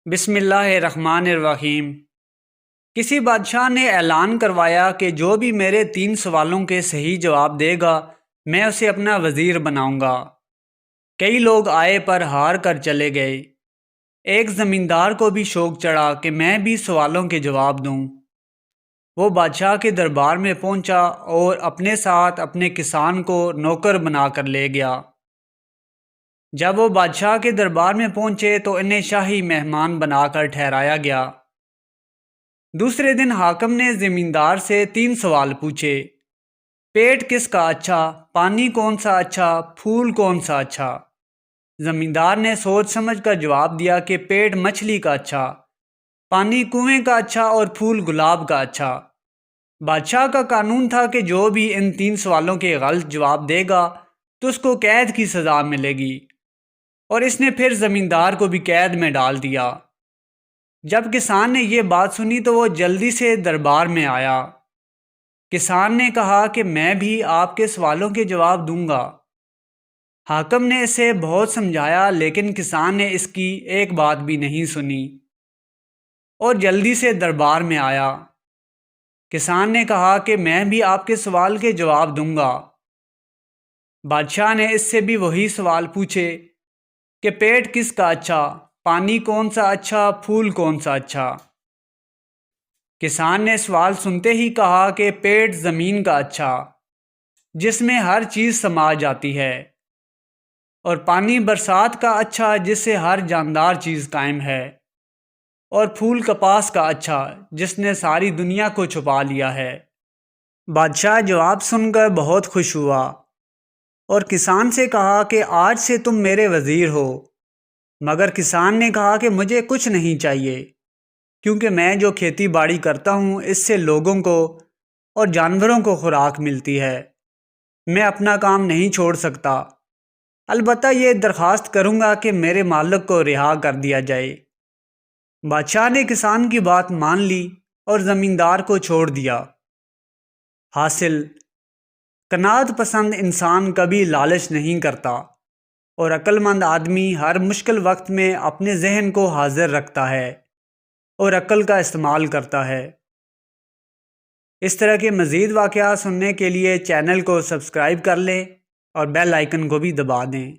بسم اللہ الرحمن الرحیم۔ کسی بادشاہ نے اعلان کروایا کہ جو بھی میرے 3 سوالوں کے صحیح جواب دے گا میں اسے اپنا وزیر بناؤں گا۔ کئی لوگ آئے پر ہار کر چلے گئے۔ ایک زمیندار کو بھی شوق چڑھا کہ میں بھی سوالوں کے جواب دوں۔ وہ بادشاہ کے دربار میں پہنچا اور اپنے ساتھ اپنے کسان کو نوکر بنا کر لے گیا۔ جب وہ بادشاہ کے دربار میں پہنچے تو انہیں شاہی مہمان بنا کر ٹھہرایا گیا۔ دوسرے دن حاکم نے زمیندار سے 3 سوال پوچھے۔ پیٹ کس کا اچھا، پانی کون سا اچھا، پھول کون سا اچھا؟ زمیندار نے سوچ سمجھ کر جواب دیا کہ پیٹ مچھلی کا اچھا، پانی کنویں کا اچھا اور پھول گلاب کا اچھا۔ بادشاہ کا قانون تھا کہ جو بھی ان 3 سوالوں کے غلط جواب دے گا تو اس کو قید کی سزا ملے گی، اور اس نے پھر زمیندار کو بھی قید میں ڈال دیا۔ جب کسان نے یہ بات سنی تو وہ جلدی سے دربار میں آیا۔ کسان نے کہا کہ میں بھی آپ کے سوالوں کے جواب دوں گا۔ حاکم نے اسے بہت سمجھایا لیکن کسان نے اس کی ایک بات بھی نہیں سنی اور جلدی سے دربار میں آیا۔ کسان نے کہا کہ میں بھی آپ کے سوال کے جواب دوں گا۔ بادشاہ نے اس سے بھی وہی سوال پوچھے کہ پیٹ کس کا اچھا، پانی کون سا اچھا، پھول کون سا اچھا؟ کسان نے سوال سنتے ہی کہا کہ پیٹ زمین کا اچھا، جس میں ہر چیز سما جاتی ہے، اور پانی برسات کا اچھا، جس سے ہر جاندار چیز قائم ہے، اور پھول کپاس کا اچھا، جس نے ساری دنیا کو چھپا لیا ہے۔ بادشاہ جواب سن کر بہت خوش ہوا اور کسان سے کہا کہ آج سے تم میرے وزیر ہو۔ مگر کسان نے کہا کہ مجھے کچھ نہیں چاہیے، کیونکہ میں جو کھیتی باڑی کرتا ہوں اس سے لوگوں کو اور جانوروں کو خوراک ملتی ہے، میں اپنا کام نہیں چھوڑ سکتا۔ البتہ یہ درخواست کروں گا کہ میرے مالک کو رہا کر دیا جائے۔ بادشاہ نے کسان کی بات مان لی اور زمیندار کو چھوڑ دیا۔ حاصل، قناعت پسند انسان کبھی لالچ نہیں کرتا، اور عقل مند آدمی ہر مشکل وقت میں اپنے ذہن کو حاضر رکھتا ہے اور عقل کا استعمال کرتا ہے۔ اس طرح کے مزید واقعات سننے کے لیے چینل کو سبسکرائب کر لیں اور بیل آئیکن کو بھی دبا دیں۔